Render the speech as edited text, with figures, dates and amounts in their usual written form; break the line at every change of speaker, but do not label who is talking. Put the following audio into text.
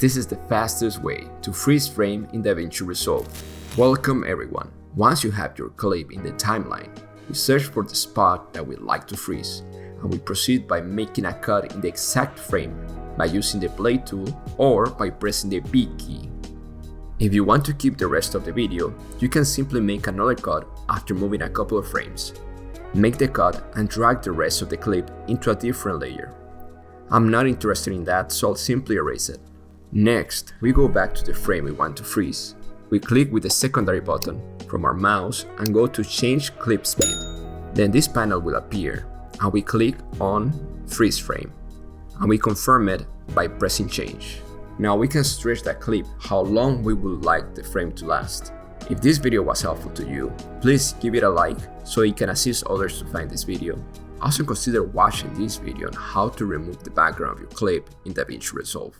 This is the fastest way to freeze frame in Davinci Resolve. Welcome everyone. Once you have your clip in the timeline, we search for the spot that we'd like to freeze, and we proceed by making a cut in the exact frame by using the blade tool or by pressing the B key. If you want to keep the rest of the video, you can simply make another cut after moving a couple of frames. Make the cut and drag the rest of the clip into a different layer. I'm not interested in that, so I'll simply erase it. Next, we go back to the frame we want to freeze. We click with the secondary button from our mouse and go to Change Clip Speed. Then this panel will appear and we click on Freeze Frame. And we confirm it by pressing Change. Now we can stretch that clip how long we would like the frame to last. If this video was helpful to you, please give it a like so it can assist others to find this video. Also consider watching this video on how to remove the background of your clip in Davinci Resolve.